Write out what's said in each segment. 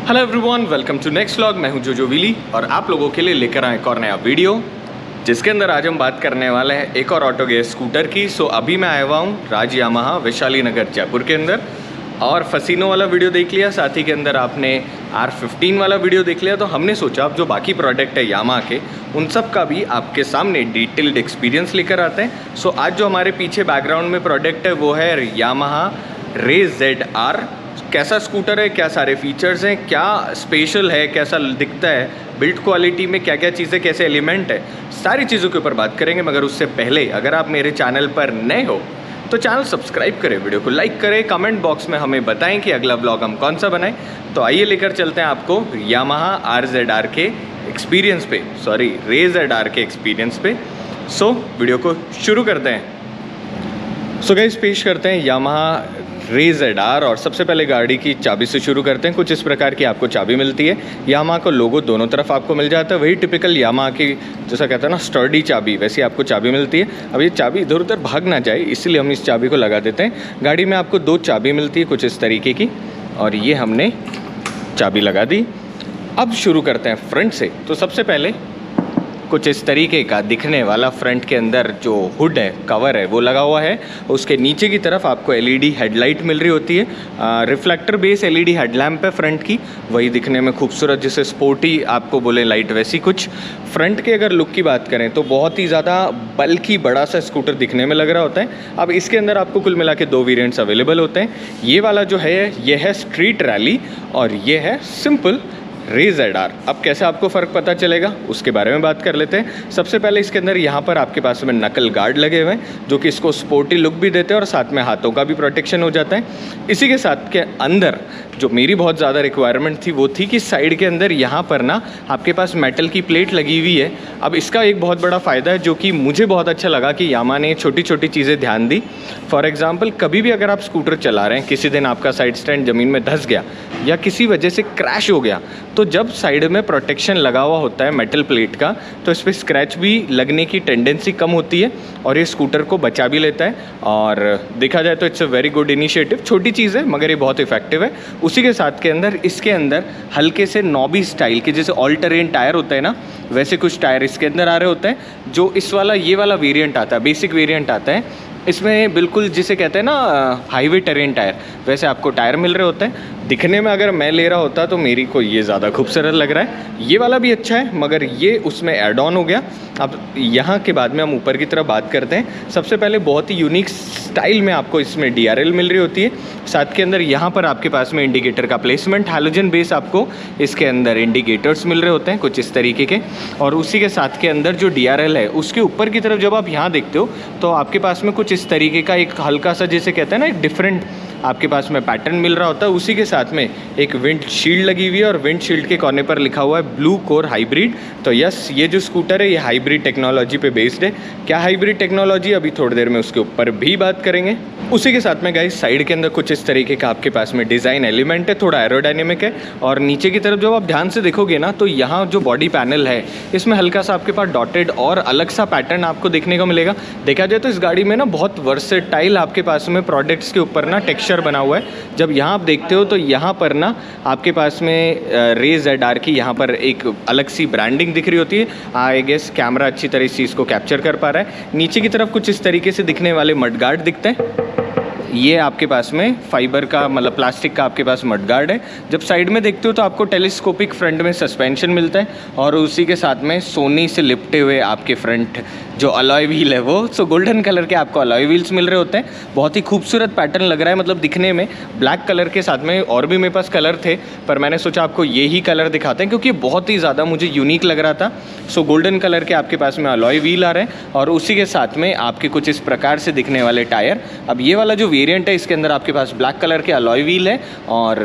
Hello everyone, welcome to next vlog. मैं हूं जोजो विली और आप लोगों के लिए लेकर आए एक और नया वीडियो जिसके अंदर आज हम बात करने वाले हैं एक और ऑटो गेयर स्कूटर की। सो अभी मैं आया हुआ हूँ राज यामाहा वैशाली नगर जयपुर के अंदर और फसीनो वाला वीडियो देख लिया, साथ ही के अंदर आपने R15 वाला वीडियो देख लिया। तो हमने सोचा अब जो बाकी प्रोडक्ट है यामाहा के उन सब का भी आपके सामने डिटेल्ड एक्सपीरियंस लेकर आते हैं। सो आज जो हमारे पीछे बैकग्राउंड में प्रोडक्ट है वो है यामाहा रे ZR। कैसा स्कूटर है, क्या सारे फीचर्स हैं, क्या स्पेशल है, कैसा दिखता है, बिल्ड क्वालिटी में क्या क्या चीज़ें, कैसे एलिमेंट है, सारी चीज़ों के ऊपर बात करेंगे। मगर उससे पहले अगर आप मेरे चैनल पर नए हो तो चैनल सब्सक्राइब करें, वीडियो को लाइक करें, कमेंट बॉक्स में हमें बताएं कि अगला ब्लॉग हम कौन सा बनाएं। तो आइए लेकर चलते हैं आपको यामाहा RZR के एक्सपीरियंस पे, रे ZR के एक्सपीरियंस पे। सो वीडियो को शुरू करते हैं। सो गाइस, पेश करते हैं यामाहा रे ZR और सबसे पहले गाड़ी की चाबी से शुरू करते हैं। कुछ इस प्रकार की आपको चाबी मिलती है। यामाहा का लोगो दोनों तरफ आपको मिल जाता है, वही टिपिकल यामाहा की जैसा कहते हैं ना स्टर्डी चाबी, वैसी आपको चाबी मिलती है। अब ये चाबी इधर उधर भाग ना जाए इसलिए हम इस चाबी को लगा देते हैं। गाड़ी में आपको दो चाबी मिलती है कुछ इस तरीके की और ये हमने चाबी लगा दी। अब शुरू करते हैं फ्रंट से। तो सबसे पहले कुछ इस तरीके का दिखने वाला फ्रंट के अंदर जो हुड है, कवर है, वो लगा हुआ है। उसके नीचे की तरफ आपको LED हेडलाइट मिल रही होती है। रिफ्लेक्टर बेस LED हेडलैम्प है फ्रंट की, वही दिखने में खूबसूरत, जैसे स्पोर्टी आपको बोले लाइट, वैसी कुछ। फ्रंट के अगर लुक की बात करें तो बहुत ही ज़्यादा बल्कि बड़ा सा स्कूटर दिखने में लग रहा होता है। अब इसके अंदर आपको कुल मिला के दो वेरियंट्स अवेलेबल होते हैं। ये वाला जो है ये है स्ट्रीट रैली और ये है सिंपल रे ZR। अब कैसे आपको फ़र्क पता चलेगा उसके बारे में बात कर लेते हैं। सबसे पहले इसके अंदर यहाँ पर आपके पास में नकल गार्ड लगे हुए हैं जो कि इसको स्पोर्टी लुक भी देते हैं और साथ में हाथों का भी प्रोटेक्शन हो जाता है। इसी के साथ के अंदर जो मेरी बहुत ज़्यादा रिक्वायरमेंट थी वो थी कि साइड के अंदर यहाँ पर ना आपके पास मेटल की प्लेट लगी हुई है। अब इसका एक बहुत बड़ा फ़ायदा है जो कि मुझे बहुत अच्छा लगा कि यामाहा ने छोटी छोटी चीज़ें ध्यान दी। फॉर एग्जाम्पल, कभी भी अगर आप स्कूटर चला रहे हैं, किसी दिन आपका साइड स्टैंड ज़मीन में धंस गया या किसी वजह से क्रैश हो गया, तो जब साइड में प्रोटेक्शन लगा हुआ होता है मेटल प्लेट का तो इस पर स्क्रैच भी लगने की टेंडेंसी कम होती है और ये स्कूटर को बचा भी लेता है। और देखा जाए तो it's a very good initiative. छोटी चीज़ है मगर ये बहुत इफेक्टिव है। उसी के साथ के अंदर इसके अंदर हल्के से नॉबी स्टाइल के, जैसे ऑल टेरेन टायर होता है ना, वैसे कुछ टायर इसके अंदर आ रहे होते हैं। जो इस वाला ये वाला वेरिएंट आता है, बेसिक वेरिएंट आता है, इसमें बिल्कुल जिसे कहते हैं ना हाईवे टेरेन टायर, वैसे आपको टायर मिल रहे होते हैं। दिखने में अगर मैं ले रहा होता तो मेरी को ये ज़्यादा खूबसूरत लग रहा है। ये वाला भी अच्छा है मगर ये उसमें ऐड ऑन हो गया। अब यहाँ के बाद में हम ऊपर की तरफ बात करते हैं। सबसे पहले बहुत ही यूनिक स्टाइल में आपको इसमें DRL मिल रही होती है। साथ के अंदर यहाँ पर आपके पास में इंडिकेटर का प्लेसमेंट, हैलोजन बेस आपको इसके अंदर इंडिकेटर्स मिल रहे होते हैं कुछ इस तरीके के। और उसी के साथ के अंदर जो DRL है उसके ऊपर की तरफ जब आप यहाँ देखते हो तो आपके पास में कुछ इस तरीके का एक हल्का सा, जैसे कहते हैं ना, एक डिफरेंट आपके पास में पैटर्न मिल रहा होता है। उसी के साथ में एक विंड शील्ड लगी हुई है और विंड शील्ड के कोने पर लिखा हुआ है ब्लू कोर हाइब्रिड। तो यस, ये जो स्कूटर है ये हाइब्रिड टेक्नोलॉजी पे बेस्ड है। क्या हाइब्रिड टेक्नोलॉजी, अभी थोड़ी देर में उसके ऊपर भी बात करेंगे। उसी के साथ में गाइस साइड के अंदर कुछ इस तरीके का आपके पास में डिज़ाइन एलिमेंट है, थोड़ा एरोडायनेमिक है। और नीचे की तरफ जब आप ध्यान से देखोगे ना तो यहाँ जो बॉडी पैनल है इसमें हल्का सा आपके पास डॉटेड और अलग सा पैटर्न आपको देखने को मिलेगा। देखा जाए तो इस गाड़ी में ना बहुत वर्सेटाइल आपके पास में प्रोडक्ट्स के ऊपर ना टेक्सचर बना हुआ है। जब यहाँ आप देखते हो तो यहाँ पर ना आपके पास में रे ZR की यहाँ पर एक अलग सी ब्रांडिंग दिख रही होती है। आई गेस कैमरा अच्छी तरह इस चीज़ को कैप्चर कर पा रहा है। नीचे की तरफ कुछ इस तरीके से दिखने वाले मडगार्ड दिखते हैं। ये आपके पास में फाइबर का, मतलब प्लास्टिक का आपके पास मडगार्ड है। जब साइड में देखते हो तो आपको टेलीस्कोपिक फ्रंट में सस्पेंशन मिलता है और उसी के साथ में सोनी से लिपटे हुए आपके फ्रंट जो अलॉय व्हील है वो गोल्डन कलर के आपको अलॉय व्हील्स मिल रहे होते हैं। बहुत ही खूबसूरत पैटर्न लग रहा है, मतलब दिखने में। ब्लैक कलर के साथ में और भी मेरे पास कलर थे पर मैंने सोचा आपको ये ही कलर दिखाते हैं क्योंकि बहुत ही ज़्यादा मुझे यूनिक लग रहा था। सो गोल्डन कलर के आपके पास में अलॉय व्हील आ रहे हैं और उसी के साथ में आपके कुछ इस प्रकार से दिखने वाले टायर। अब ये वाला जो वेरिएंट है इसके अंदर आपके पास ब्लैक कलर के अलॉय व्हील है और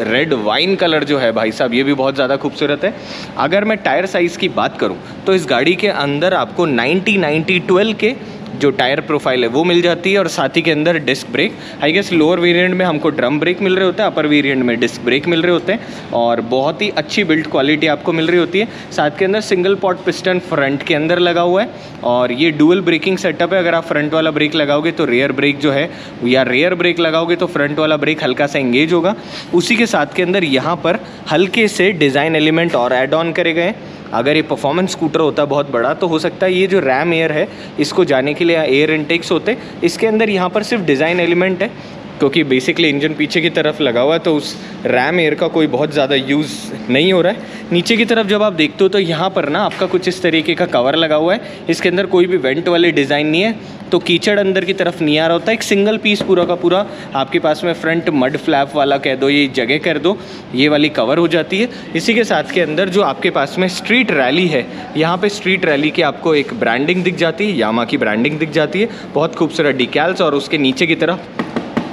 रेड वाइन कलर जो है भाई साहब ये भी बहुत ज़्यादा खूबसूरत है। अगर मैं टायर साइज़ की बात करूं तो इस गाड़ी के अंदर आपको 90-90-12 के जो टायर प्रोफाइल है वो मिल जाती है और साथ ही के अंदर disc brake. I guess lower variant में हमको ड्रम ब्रेक मिल रहे होते हैं, अपर वेरिएंट में डिस्क ब्रेक मिल रहे होते हैं और बहुत ही अच्छी बिल्ड क्वालिटी आपको मिल रही होती है। साथ के अंदर सिंगल पॉट पिस्टन फ्रंट के अंदर लगा हुआ है और ये डुअल ब्रेकिंग सेटअप है। अगर आप फ्रंट वाला ब्रेक लगाओगे तो रेयर ब्रेक जो है, या रेयर ब्रेक लगाओगे तो फ्रंट वाला ब्रेक हल्का सा एंगेज होगा। उसी के साथ के अंदर यहाँ पर हल्के से डिज़ाइन एलिमेंट और ऐड ऑन करे गए। अगर ये परफॉर्मेंस स्कूटर होता बहुत बड़ा तो हो सकता है ये जो रैम एयर है इसको जाने के लिए एयर इनटेक्स होते, इसके अंदर यहाँ पर सिर्फ डिज़ाइन एलिमेंट है क्योंकि बेसिकली इंजन पीछे की तरफ लगा हुआ है तो उस रैम एयर का कोई बहुत ज़्यादा यूज़ नहीं हो रहा है। नीचे की तरफ जब आप देखते हो तो यहाँ पर ना आपका कुछ इस तरीके का कवर लगा हुआ है, इसके अंदर कोई भी वेंट वाले डिज़ाइन नहीं है तो कीचड़ अंदर की तरफ नहीं आ रहा होता। एक सिंगल पीस पूरा का पूरा आपके पास में फ्रंट मड फ्लैप वाला कह दो, ये जगह कर दो, ये वाली कवर हो जाती है। इसी के साथ के अंदर जो आपके पास में स्ट्रीट रैली है, यहाँ पे स्ट्रीट रैली की आपको एक ब्रांडिंग दिख जाती है, यामा की ब्रांडिंग दिख जाती है, बहुत खूबसूरत डिकैल्स और उसके नीचे की तरफ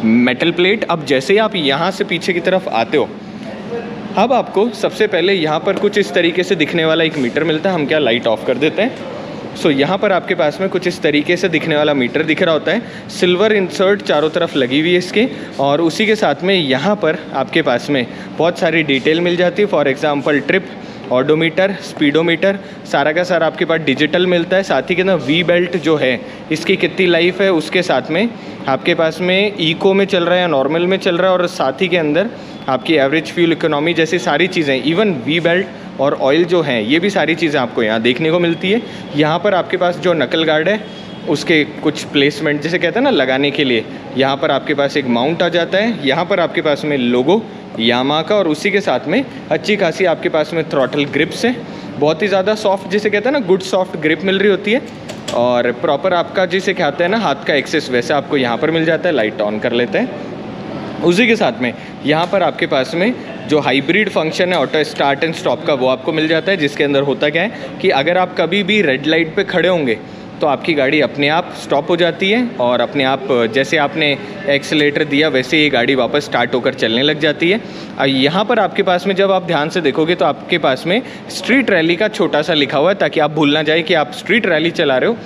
मेटल प्लेट। अब जैसे ही आप यहाँ से पीछे की तरफ आते हो, अब आपको सबसे पहले यहाँ पर कुछ इस तरीके से दिखने वाला एक मीटर मिलता है। हम क्या लाइट ऑफ कर देते हैं। सो यहाँ पर आपके पास में कुछ इस तरीके से दिखने वाला मीटर दिख रहा होता है। सिल्वर इंसर्ट चारों तरफ लगी हुई है इसके और उसी के साथ में यहाँ पर आपके पास में बहुत सारी डिटेल मिल जाती है। For example trip, odometer, speedometer, सारा का सारा आपके पास डिजिटल मिलता है। साथ ही के ना वी बेल्ट जो है इसकी कितनी लाइफ है, उसके साथ में आपके पास में इको में चल रहा है या नॉर्मल में चल रहा है और साथ ही के अंदर आपकी एवरेज फ्यूल इकोनॉमी जैसी सारी चीज़ें, इवन वी बेल्ट और ऑयल जो हैं, ये भी सारी चीज़ें आपको यहाँ देखने को मिलती है। यहाँ पर आपके पास जो नकल गार्ड है उसके कुछ प्लेसमेंट जैसे कहते हैं ना लगाने के लिए, यहाँ पर आपके पास एक माउंट आ जाता है। यहाँ पर आपके पास में लोगो यामा का और उसी के साथ में अच्छी खासी आपके पास में थ्रॉटल ग्रिप्स है, बहुत ही ज़्यादा सॉफ्ट जिसे कहते हैं ना गुड सॉफ्ट ग्रिप मिल रही होती है और प्रॉपर आपका जिसे कहते हैं ना हाथ का एक्सेस वैसे आपको यहाँ पर मिल जाता है। लाइट ऑन कर लेते हैं। उसी के साथ में यहाँ पर आपके पास में जो हाइब्रिड फंक्शन है ऑटो स्टार्ट एंड स्टॉप का, वो आपको मिल जाता है, जिसके अंदर होता क्या है कि अगर आप कभी भी रेड लाइट पे खड़े होंगे तो आपकी गाड़ी अपने आप स्टॉप हो जाती है और अपने आप जैसे आपने एक्सीलेटर दिया वैसे ये गाड़ी वापस स्टार्ट होकर चलने लग जाती है। यहाँ पर आपके पास में जब आप ध्यान से देखोगे तो आपके पास में स्ट्रीट रैली का छोटा सा लिखा हुआ है ताकि आप भूल ना जाए कि आप स्ट्रीट रैली चला रहे हो।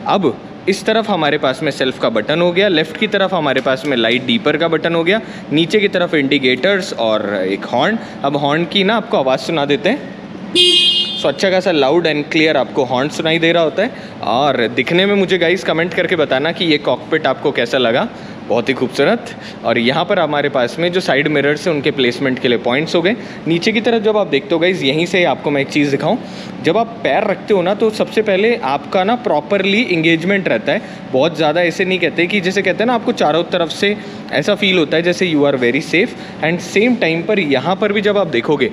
अब इस तरफ हमारे पास में सेल्फ का बटन हो गया, लेफ़्ट की तरफ हमारे पास में लाइट डीपर का बटन हो गया, नीचे की तरफ इंडिकेटर्स और एक हॉर्न। अब हॉर्न की ना आपको आवाज़ सुना देते हैं। सो अच्छा खासा लाउड एंड क्लियर आपको हॉर्न सुनाई दे रहा होता है और दिखने में मुझे गाइस कमेंट करके बताना कि ये कॉकपिट आपको कैसा लगा। बहुत ही खूबसूरत। और यहाँ पर हमारे पास में जो साइड मिरर्स हैं उनके प्लेसमेंट के लिए पॉइंट्स हो गए। नीचे की तरफ जब आप देखते हो गाइस, यहीं से आपको मैं एक चीज़ दिखाऊं, जब आप पैर रखते हो ना तो सबसे पहले आपका ना प्रॉपरली इंगेजमेंट रहता है। बहुत ज़्यादा ऐसे नहीं कहते कि जैसे कहते हैं ना आपको चारों तरफ से ऐसा फील होता है जैसे you are very safe. And same time पर यहाँ पर भी जब आप देखोगे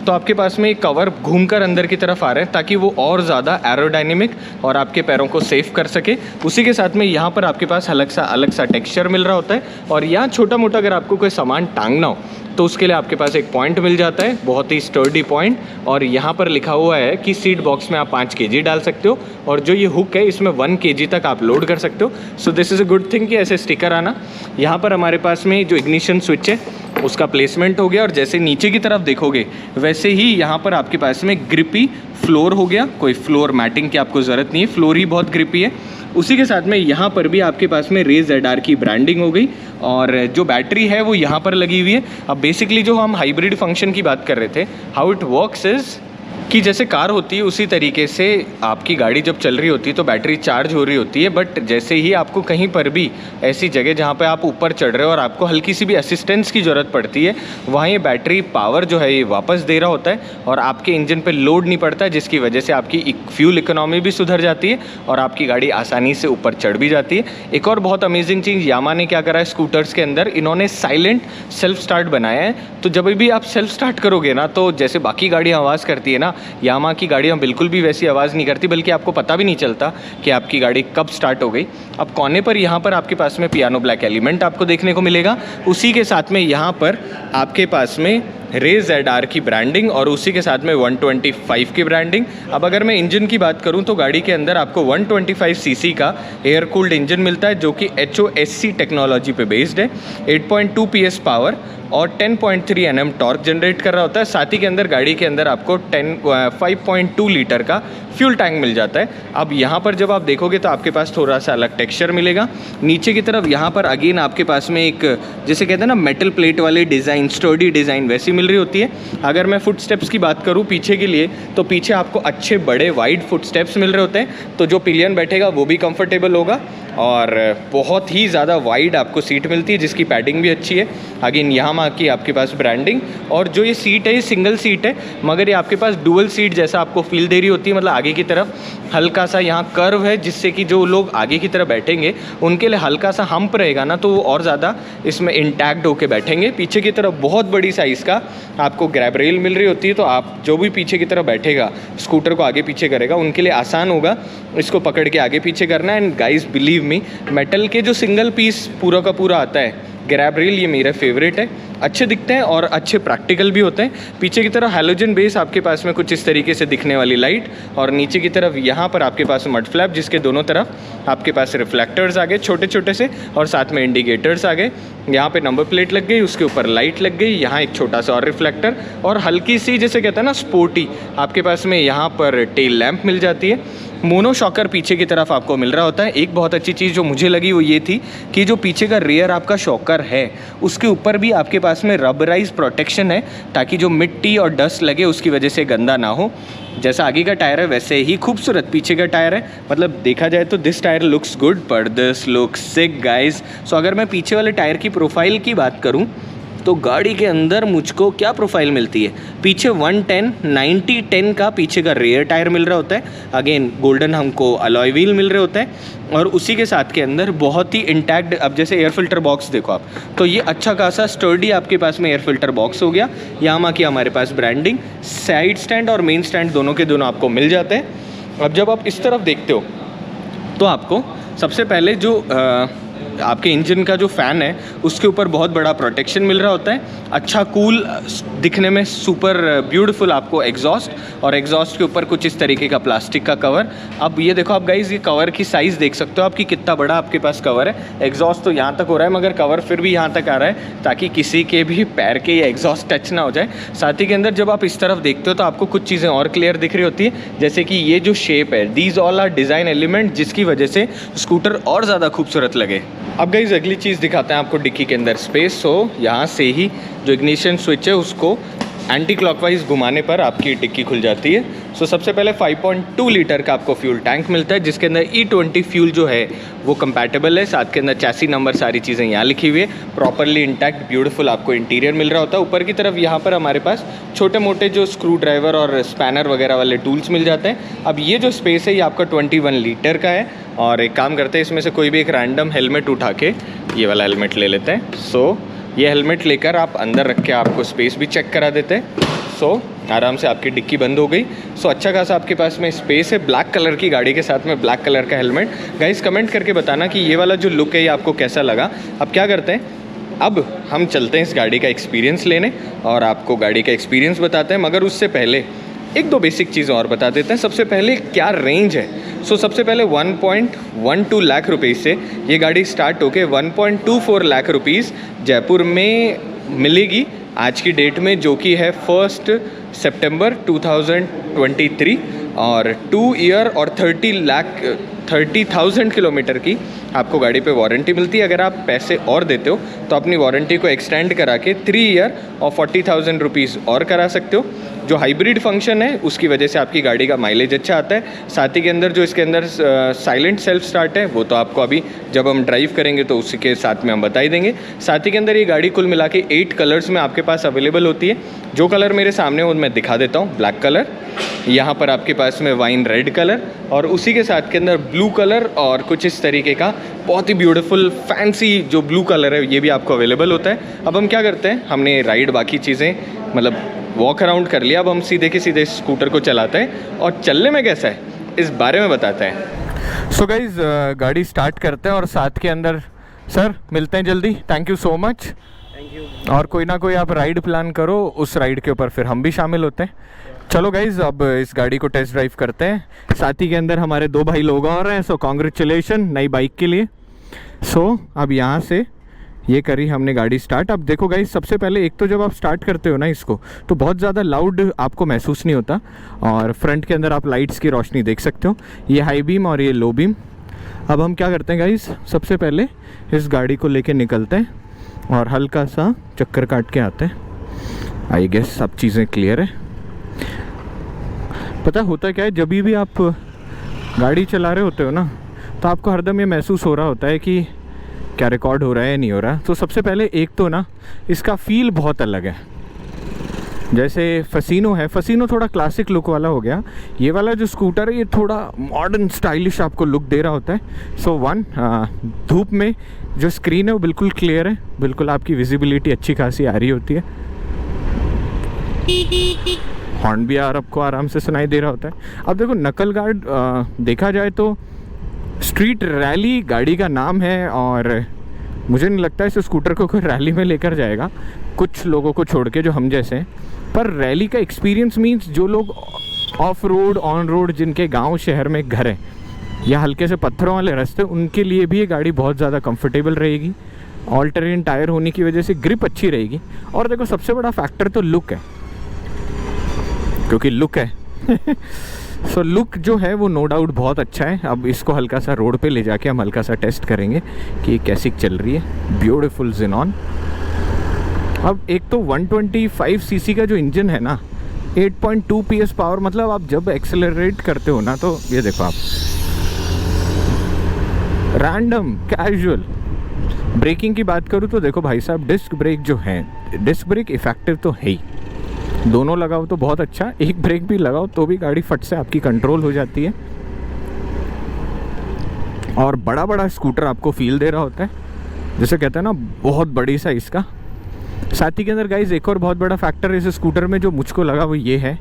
तो आपके पास में एक कवर घूमकर अंदर की तरफ आ रहे हैं ताकि वो और ज़्यादा एरोडायनेमिक और आपके पैरों को सेफ कर सके। उसी के साथ में यहाँ पर आपके पास अलग सा टेक्सचर मिल रहा होता है और यहाँ छोटा मोटा अगर आपको कोई सामान टांगना हो तो उसके लिए आपके पास एक पॉइंट मिल जाता है, बहुत ही स्टर्डी पॉइंट। और यहाँ पर लिखा हुआ है कि सीट बॉक्स में आप 5 kg डाल सकते हो और जो ये हुक है इसमें 1 kg तक आप लोड कर सकते हो। So this is a good thing कि ऐसे स्टिकर आना। यहाँ पर हमारे पास में जो इग्निशन स्विच है उसका प्लेसमेंट हो गया और जैसे नीचे की तरफ देखोगे वैसे ही यहाँ पर आपके पास में ग्रिपी फ्लोर हो गया। कोई फ्लोर मैटिंग की आपको ज़रूरत नहीं है, फ्लोर ही बहुत ग्रिपी है। उसी के साथ में यहाँ पर भी आपके पास में रेज ZR की ब्रांडिंग हो गई और जो बैटरी है वो यहाँ पर लगी हुई है। अब बेसिकली जो हम हाइब्रिड फंक्शन की बात कर रहे थे, हाउ इट वर्क्स इज़ कि जैसे कार होती है उसी तरीके से आपकी गाड़ी जब चल रही होती है तो बैटरी चार्ज हो रही होती है। बट जैसे ही आपको कहीं पर भी ऐसी जगह जहाँ पे आप ऊपर चढ़ रहे हो और आपको हल्की सी भी असिस्टेंस की ज़रूरत पड़ती है, वहाँ ये बैटरी पावर जो है ये वापस दे रहा होता है और आपके इंजन पे लोड नहीं पड़ता है, जिसकी वजह से आपकी फ्यूल इकोनॉमी भी सुधर जाती है और आपकी गाड़ी आसानी से ऊपर चढ़ भी जाती है। एक और बहुत अमेजिंग चीज़ यामा ने क्या करा है स्कूटर्स के अंदर, इन्होंने साइलेंट सेल्फ स्टार्ट बनाया है। तो जब भी आप सेल्फ स्टार्ट करोगे ना तो जैसे बाकी गाड़ियाँ आवाज़ करती है ना, यामा की गाड़ियाँ बिल्कुल भी वैसी आवाज़ नहीं करती, बल्कि आपको पता भी नहीं चलता कि आपकी गाड़ी कब स्टार्ट हो गई। अब कोने पर यहाँ पर आपके पास में पियानो ब्लैक एलिमेंट आपको देखने को मिलेगा। उसी के साथ में यहाँ पर आपके पास में रे ZR की ब्रांडिंग और उसी के साथ में 125 की ब्रांडिंग। अब अगर मैं इंजन की बात करूं तो गाड़ी के अंदर आपको 125 सीसी का एयर कूल्ड इंजन मिलता है जो कि HOSC टेक्नोलॉजी पे बेस्ड है। 8.2 PS पावर और 10.3 Nm टॉर्क जनरेट कर रहा होता है। साथ ही के अंदर गाड़ी के अंदर आपको 5.2 लीटर का फ्यूल टैंक मिल जाता है। अब यहाँ पर जब आप देखोगे तो आपके पास थोड़ा सा अलग टेक्सचर मिलेगा। नीचे की तरफ यहाँ पर अगेन आपके पास में एक जैसे कहते हैं ना मेटल प्लेट वाली डिज़ाइन, स्टर्डी डिज़ाइन वैसी मिल रही होती है। अगर मैं फुट स्टेप्स की बात करूँ पीछे के लिए तो पीछे आपको अच्छे बड़े वाइड फुट स्टेप्स मिल रहे होते हैं, तो जो पिलियन बैठेगा वो भी कंफर्टेबल होगा और बहुत ही ज़्यादा वाइड आपको सीट मिलती है जिसकी पैडिंग भी अच्छी है। अगेन यामाहा की आपके पास ब्रांडिंग और जो ये सीट है ये सिंगल सीट है मगर ये आपके पास डुअल सीट जैसा आपको फील दे रही होती है। मतलब आगे की तरफ हल्का सा यहाँ कर्व है जिससे कि जो लोग आगे की तरफ बैठेंगे उनके लिए हल्का सा हम्प रहेगा ना, तो वो और ज़्यादा इसमें इंटैक्ट होके बैठेंगे। पीछे की तरफ बहुत बड़ी साइज़ का आपको ग्रैब रेल मिल रही होती है, तो आप जो भी पीछे की तरफ बैठेगा स्कूटर को आगे पीछे करेगा उनके लिए आसान होगा इसको पकड़ के आगे पीछे करना। And guys believe me, metal के जो सिंगल पीस पूरा का पूरा आता है ग्रैब रेल, ये मेरा फेवरेट है। अच्छे दिखते हैं और अच्छे प्रैक्टिकल भी होते हैं। पीछे की तरफ हैलोजन बेस आपके पास में कुछ इस तरीके से दिखने वाली लाइट और नीचे की तरफ यहाँ पर आपके पास मड फ्लैप जिसके दोनों तरफ आपके पास रिफ्लेक्टर्स आ गए छोटे छोटे से और साथ में इंडिकेटर्स आ गए। यहाँ पे नंबर प्लेट लग गई, उसके ऊपर लाइट लग गई, यहाँ एक छोटा सा और रिफ्लेक्टर और हल्की सी जैसे कहते हैं ना स्पोर्टी आपके पास में यहाँ पर टेल लैंप मिल जाती है। मोनो शॉकर पीछे की तरफ आपको मिल रहा होता है। एक बहुत अच्छी चीज़ जो मुझे लगी वो ये थी कि जो पीछे का रियर आपका शॉकर है उसके ऊपर भी आपके पास में रबराइज प्रोटेक्शन है ताकि जो मिट्टी और डस्ट लगे उसकी वजह से गंदा ना हो। जैसा आगे का टायर है वैसे ही खूबसूरत पीछे का टायर है। मतलब देखा जाए तो दिस टायर लुक्स गुड पर दिस लुक्स सिक गाइस। सो अगर मैं पीछे वाले टायर की प्रोफाइल की बात करूं तो गाड़ी के अंदर मुझको क्या प्रोफाइल मिलती है, पीछे 110 90-10 का पीछे का रेयर टायर मिल रहा होता है। अगेन गोल्डन हमको अलॉय व्हील मिल रहे होते हैं और उसी के साथ के अंदर बहुत ही इंटैक्ट, अब जैसे एयर फिल्टर बॉक्स देखो आप तो ये अच्छा खासा स्टर्डी आपके पास में एयर फिल्टर बॉक्स हो गया। यामाहा की हमारे पास ब्रांडिंग, साइड स्टैंड और मेन स्टैंड दोनों के दोनों आपको मिल जाते हैं। अब जब आप इस तरफ देखते हो तो आपको सबसे पहले जो आपके इंजन का जो फ़ैन है उसके ऊपर बहुत बड़ा प्रोटेक्शन मिल रहा होता है। अच्छा कूल दिखने में सुपर ब्यूटीफुल आपको एग्जॉस्ट और एग्जॉस्ट के ऊपर कुछ इस तरीके का प्लास्टिक का कवर। अब ये देखो आप गाइज, ये कवर की साइज़ देख सकते हो आपकी कितना बड़ा आपके पास कवर है। एग्जॉस्ट तो यहाँ तक हो रहा है मगर कवर फिर भी यहाँ तक आ रहा है ताकि किसी के भी पैर के ये एग्जॉस्ट टच ना हो जाए। साथ ही के अंदर जब आप इस तरफ देखते हो तो आपको कुछ चीज़ें और क्लियर दिख रही होती है जैसे कि ये जो शेप है, these all are design element जिसकी वजह से स्कूटर और ज़्यादा खूबसूरत लगे। अब गाइस अगली चीज़ दिखाते हैं आपको डिक्की के अंदर स्पेस। सो यहाँ से ही जो इग्निशन स्विच है उसको एंटी क्लॉकवाइज घुमाने पर आपकी डिक्की खुल जाती है। सो सबसे पहले 5.2 लीटर का आपको फ्यूल टैंक मिलता है जिसके अंदर E20 फ्यूल जो है वो कंपैटिबल है। साथ के अंदर चैसी नंबर सारी चीज़ें यहाँ लिखी हुई है, प्रॉपरली इंटैक्ट ब्यूटीफुल आपको इंटीरियर मिल रहा होता है। ऊपर की तरफ यहाँ पर हमारे पास छोटे मोटे जो स्क्रू ड्राइवर और स्पैनर वगैरह वाले टूल्स मिल जाते हैं। अब ये जो स्पेस है ये आपका 21 लीटर का है और एक काम करते हैं इसमें से कोई भी एक रैंडम हेलमेट उठा के ये वाला हेलमेट ले लेते हैं। सो ये हेलमेट लेकर आप अंदर रख के आपको स्पेस भी चेक करा देते हैं। सो आराम से आपकी डिक्की बंद हो गई। सो अच्छा खासा आपके पास में स्पेस है। ब्लैक कलर की गाड़ी के साथ में ब्लैक कलर का हेलमेट। गाइस कमेंट करके बताना कि ये वाला जो लुक है ये आपको कैसा लगा। अब क्या करते हैं, अब हम चलते हैं इस गाड़ी का एक्सपीरियंस लेने और आपको गाड़ी का एक्सपीरियंस बताते हैं। मगर उससे पहले एक दो बेसिक चीज़ें और बता देते हैं। सबसे पहले क्या रेंज है। सो सबसे पहले 1.12 लाख रुपीज़ से ये गाड़ी स्टार्ट होके 1.24 लाख रुपीज़ जयपुर में मिलेगी आज की डेट में, जो कि है 1 सितंबर 2023 और 2 ईयर और 30,000 किलोमीटर की आपको गाड़ी पे वारंटी मिलती है। अगर आप पैसे और देते हो तो अपनी वारंटी को एक्सटेंड करा के 3 ईयर और 40,000 रुपीज़ और करा सकते हो। जो हाइब्रिड फंक्शन है उसकी वजह से आपकी गाड़ी का माइलेज अच्छा आता है। साथ ही के अंदर जो इसके अंदर साइलेंट सेल्फ स्टार्ट है वो तो आपको अभी जब हम ड्राइव करेंगे तो उसी के साथ में हम बता ही देंगे। साथ ही के अंदर ये गाड़ी कुल मिला के 8 कलर्स में आपके पास अवेलेबल होती है। जो कलर मेरे सामने वो मैं दिखा देता हूँ। ब्लैक कलर, यहाँ पर आपके पास में वाइन रेड कलर और उसी के साथ के अंदर ब्लू कलर और कुछ इस तरीके का बहुत ही ब्यूटीफुल फैंसी जो ब्लू कलर है ये भी आपको अवेलेबल होता है। अब हम क्या करते हैं, हमने राइड बाकी चीज़ें मतलब वॉक अराउंड कर लिया। अब हम सीधे के सीधे स्कूटर को चलाते हैं और चलने में कैसा है इस बारे में बताते हैं। सो गाइज गाड़ी स्टार्ट करते हैं और साथ के अंदर सर मिलते हैं जल्दी। Thank you so much. Thank और कोई ना कोई आप राइड प्लान करो, उस राइड के ऊपर फिर हम भी शामिल होते हैं। चलो गाइज, अब इस गाड़ी को टेस्ट ड्राइव करते हैं। साथी के अंदर हमारे 2 भाई लोग और हैं, सो कॉन्ग्रेचुलेशन नई बाइक के लिए। सो अब यहाँ से ये करी हमने गाड़ी स्टार्ट। अब देखो गाइज, सबसे पहले एक तो जब आप स्टार्ट करते हो ना इसको, तो बहुत ज़्यादा लाउड आपको महसूस नहीं होता। और फ्रंट के अंदर आप लाइट्स की रोशनी देख सकते हो, ये हाई बीम और ये लो बीम। अब हम क्या करते हैं गाइज, सबसे पहले इस गाड़ी को लेके निकलते हैं और हल्का सा चक्कर काट के आते हैं। आई गेस सब चीज़ें क्लियर है। पता होता क्या है, जब भी आप गाड़ी चला रहे होते हो ना, तो आपको हरदम ये महसूस हो रहा होता है कि क्या रिकॉर्ड हो रहा है नहीं हो रहा। तो सबसे पहले एक तो ना इसका फील बहुत अलग है। जैसे फसीनो है, फसीनो थोड़ा क्लासिक लुक वाला हो गया। ये वाला जो स्कूटर है ये थोड़ा मॉडर्न स्टाइलिश आपको लुक दे रहा होता है। सो धूप में जो स्क्रीन है वो बिल्कुल क्लियर है, बिल्कुल आपकी विजिबिलिटी अच्छी खासी आ रही होती है। हॉर्न भी आपको आराम से सुनाई दे रहा होता है। अब देखो, नकल गार्ड देखा जाए तो स्ट्रीट रैली गाड़ी का नाम है, और मुझे नहीं लगता इस स्कूटर को कोई रैली में लेकर जाएगा, कुछ लोगों को छोड़ के जो हम जैसे हैं। पर रैली का एक्सपीरियंस मीन्स जो लोग ऑफ रोड ऑन रोड, जिनके गांव शहर में घर है या हल्के से पत्थरों वाले रास्ते, उनके लिए भी ये गाड़ी बहुत ज़्यादा कंफर्टेबल रहेगी। ऑल टेरेन टायर होने की वजह से ग्रिप अच्छी रहेगी। और देखो, सबसे बड़ा फैक्टर तो लुक है, क्योंकि लुक है सो लुक जो है वो नो डाउट बहुत अच्छा है। अब इसको हल्का सा रोड पे ले जाके हम हल्का सा टेस्ट करेंगे कि ये कैसी चल रही है। Beautiful xenon. अब एक तो 125 सीसी का जो इंजन है ना, 8.2 PS पावर, मतलब आप जब एक्सेलरेट करते हो ना, तो ये देखो आप रैंडम कैजुअल। ब्रेकिंग की बात करूँ तो देखो भाई साहब, डिस्क ब्रेक जो है, डिस्क ब्रेक इफेक्टिव तो है ही। दोनों लगाओ तो बहुत अच्छा, एक ब्रेक भी लगाओ तो भी गाड़ी फट से आपकी कंट्रोल हो जाती है। और बड़ा बड़ा स्कूटर आपको फील दे रहा होता है, जैसे कहते हैं ना, बहुत बड़ी साइज़ का। साथ ही के अंदर गाइज एक और बहुत बड़ा फैक्टर इस स्कूटर में जो मुझको लगा वो ये है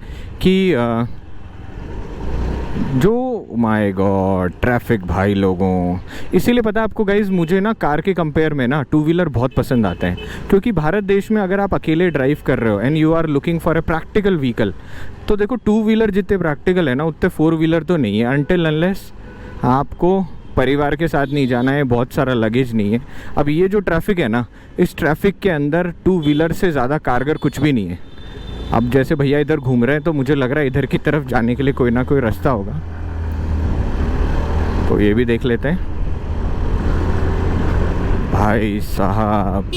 कि जो माय गॉड ट्रैफिक भाई लोगों, इसीलिए पता है आपको गाइज, मुझे ना कार के कंपेयर में ना 2 व्हीलर बहुत पसंद आते हैं। क्योंकि भारत देश में अगर आप अकेले ड्राइव कर रहे हो and you are looking for a practical vehicle, तो देखो 2 व्हीलर जितने प्रैक्टिकल है ना, उतने 4 व्हीलर तो नहीं है, अनटिल अनलेस आपको परिवार के साथ नहीं जाना है, बहुत सारा लगेज नहीं है। अब ये जो ट्रैफिक है ना, इस ट्रैफिक के अंदर 2 व्हीलर से ज़्यादा कारगर कुछ भी नहीं है। अब जैसे भैया इधर घूम रहे हैं, तो मुझे लग रहा है इधर की तरफ जाने के लिए कोई ना कोई रास्ता होगा, तो ये भी देख लेते हैं। भाई साहब,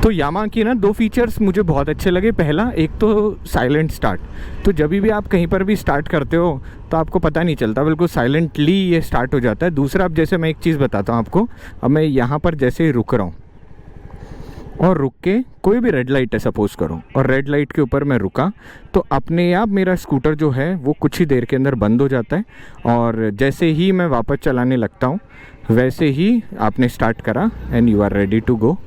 तो यामाहा की ना 2 फीचर्स मुझे बहुत अच्छे लगे। पहला, एक तो साइलेंट स्टार्ट। तो जब भी आप कहीं पर भी स्टार्ट करते हो तो आपको पता नहीं चलता, बिल्कुल साइलेंटली ये स्टार्ट हो जाता है। दूसरा, अब जैसे मैं एक चीज़ बताता हूँ आपको, अब मैं यहाँ पर जैसे ही रुक रहा हूँ और रुक के कोई भी रेड लाइट है सपोज़ करो, और रेड लाइट के ऊपर मैं रुका, तो अपने आप मेरा स्कूटर जो है वो कुछ ही देर के अंदर बंद हो जाता है। और जैसे ही मैं वापस चलाने लगता हूँ, वैसे ही आपने स्टार्ट करा and you are ready to go.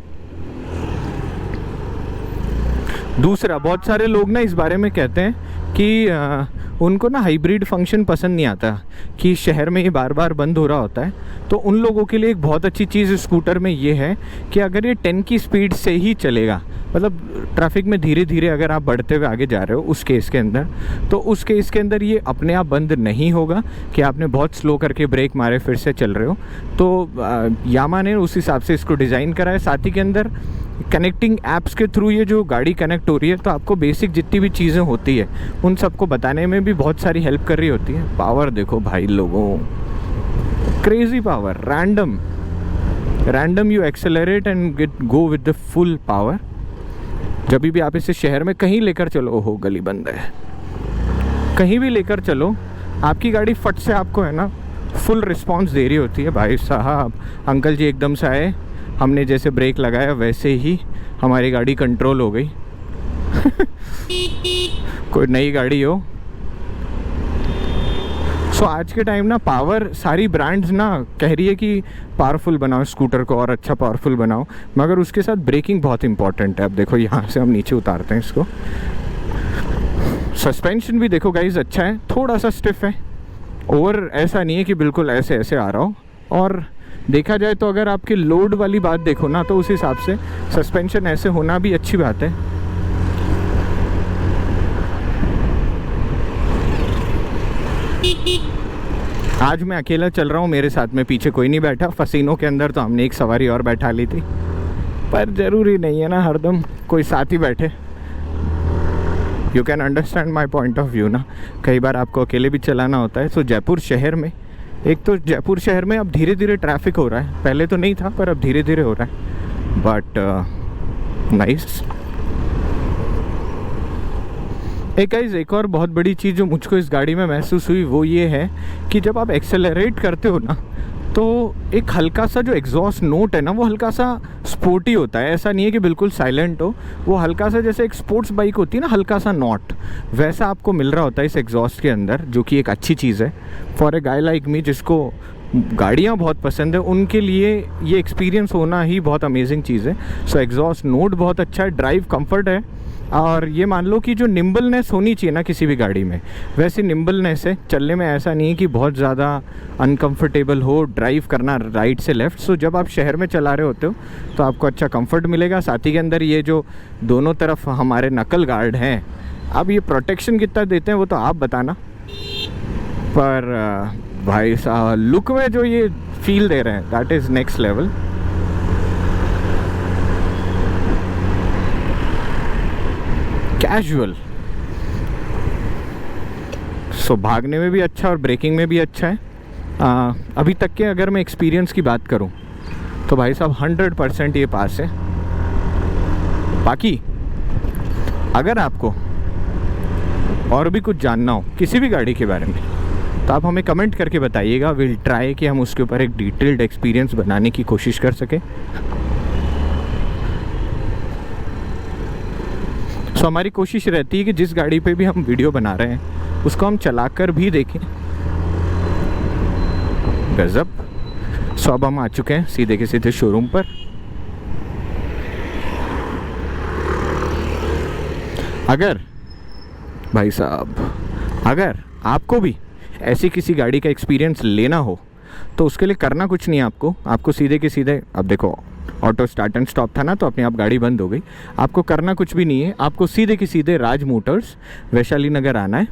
दूसरा, बहुत सारे लोग ना इस बारे में कहते हैं कि उनको ना हाइब्रिड फंक्शन पसंद नहीं आता, कि शहर में ये बार बार बंद हो रहा होता है। तो उन लोगों के लिए एक बहुत अच्छी चीज़ स्कूटर में ये है कि अगर ये 10 की स्पीड से ही चलेगा, मतलब ट्रैफिक में धीरे धीरे अगर आप बढ़ते हुए आगे जा रहे हो उस केस के अंदर, तो उस केस के अंदर ये अपने आप बंद नहीं होगा कि आपने बहुत स्लो करके ब्रेक मारे फिर से चल रहे हो। तो यामाहा ने उस हिसाब से इसको डिज़ाइन करा है। साथ ही के अंदर कनेक्टिंग ऐप्स के थ्रू ये जो गाड़ी कनेक्ट हो रही है, तो आपको बेसिक जितनी भी चीज़ें होती है उन सबको बताने में भी बहुत सारी हेल्प कर रही होती है। पावर देखो भाई लोगों, crazy power, random you accelerate and go with the full power. जब भी आप इसे शहर में कहीं लेकर चलो, ओहो गली बंद है, कहीं भी लेकर चलो, आपकी गाड़ी फट से आपको है ना फुल रिस्पांस दे रही होती है। भाई साहब, अंकल जी एकदम से आए, हमने जैसे ब्रेक लगाया वैसे ही हमारी गाड़ी कंट्रोल हो गई कोई नई गाड़ी हो। सो आज के टाइम ना पावर, सारी ब्रांड्स ना कह रही है कि पावरफुल बनाओ स्कूटर को और अच्छा पावरफुल बनाओ, मगर उसके साथ ब्रेकिंग बहुत इंपॉर्टेंट है। अब देखो यहाँ से हम नीचे उतारते हैं इसको। सस्पेंशन भी देखो गाइज अच्छा है, थोड़ा सा स्टिफ है, ओवर ऐसा नहीं है कि बिल्कुल ऐसे ऐसे आ रहा हो। और देखा जाए तो अगर आपके लोड वाली बात देखो ना, तो उस हिसाब से सस्पेंशन ऐसे होना भी अच्छी बात है। आज मैं अकेला चल रहा हूँ, मेरे साथ में पीछे कोई नहीं बैठा। फसीनों के अंदर तो हमने एक सवारी और बैठा ली थी, पर ज़रूरी नहीं है ना हरदम कोई साथ ही बैठे। You can understand my point of view ना। कई बार आपको अकेले भी चलाना होता है। सो जयपुर शहर में, एक तो जयपुर शहर में अब धीरे धीरे ट्रैफिक हो रहा है, पहले तो नहीं था पर अब धीरे धीरे हो रहा है, बट नाइस। एक और बहुत बड़ी चीज़ जो मुझको इस गाड़ी में महसूस हुई वो ये है कि जब आप एक्सेलरेट करते हो ना, तो एक हल्का सा जो एग्जॉस्ट नोट है ना, वो हल्का सा स्पोर्टी होता है। ऐसा नहीं है कि बिल्कुल साइलेंट हो, वो हल्का सा, जैसे एक स्पोर्ट्स बाइक होती है ना, हल्का सा नॉट, वैसा आपको मिल रहा होता है इस एग्जॉस्ट के अंदर, जो कि एक अच्छी चीज़ है for a guy like me जिसको गाड़ियाँ बहुत पसंद है। उनके लिए ये एक्सपीरियंस होना ही बहुत अमेजिंग चीज़ है। सो एग्जॉस्ट नोट बहुत अच्छा है, ड्राइव कंफर्ट है, और ये मान लो कि जो निम्बलनेस होनी चाहिए ना किसी भी गाड़ी में, वैसी निम्बलनेस है चलने में। ऐसा नहीं है कि बहुत ज़्यादा अनकंफर्टेबल हो ड्राइव करना राइट से लेफ़्ट। सो जब आप शहर में चला रहे होते हो तो आपको अच्छा कंफर्ट मिलेगा। साथ ही के अंदर ये जो दोनों तरफ हमारे नकल गार्ड हैं, अब ये प्रोटेक्शन कितना देते हैं वो तो आप बताना, पर भाई साहब लुक में जो ये फील दे रहे हैं that is next level. Casual, so भागने में भी अच्छा और ब्रेकिंग में भी अच्छा है। अभी तक के अगर मैं एक्सपीरियंस की बात करूं तो भाई साहब 100% ये पास है। बाकी अगर आपको और भी कुछ जानना हो किसी भी गाड़ी के बारे में तो आप हमें कमेंट करके बताइएगा। विल ट्राई कि हम उसके ऊपर एक डिटेल्ड एक्सपीरियंस बनाने की कोशिश कर सकें। सो हमारी कोशिश रहती है कि जिस गाड़ी पे भी हम वीडियो बना रहे हैं उसको हम चलाकर भी देखें। गजब। सो अब हम आ चुके हैं सीधे के सीधे शोरूम पर। अगर भाई साहब, अगर आपको भी ऐसी किसी गाड़ी का एक्सपीरियंस लेना हो तो उसके लिए करना कुछ नहीं है आपको सीधे के सीधे, अब देखो ऑटो स्टार्ट एंड स्टॉप था ना, तो अपने आप गाड़ी बंद हो गई। आपको करना कुछ भी नहीं है, आपको सीधे के सीधे राज मोटर्स वैशाली नगर आना है।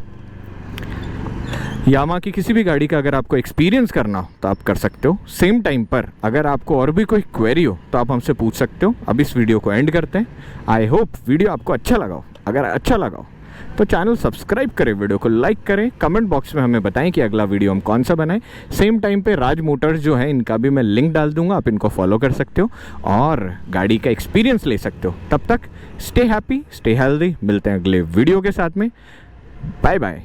यामा की किसी भी गाड़ी का अगर आपको एक्सपीरियंस करना हो तो आप कर सकते हो। सेम टाइम पर अगर आपको और भी कोई क्वेरी हो तो आप हमसे पूछ सकते हो। अब इस वीडियो को एंड करते हैं। आई होप वीडियो आपको अच्छा लगा हो। अगर अच्छा लगा हो तो चैनल सब्सक्राइब करें, वीडियो को लाइक करें, कमेंट बॉक्स में हमें बताएं कि अगला वीडियो हम कौन सा बनाएं। सेम टाइम पे राज मोटर्स जो है इनका भी मैं लिंक डाल दूंगा, आप इनको फॉलो कर सकते हो और गाड़ी का एक्सपीरियंस ले सकते हो। तब तक स्टे हैप्पी, स्टे हेल्दी। मिलते हैं अगले वीडियो के साथ में। Bye bye.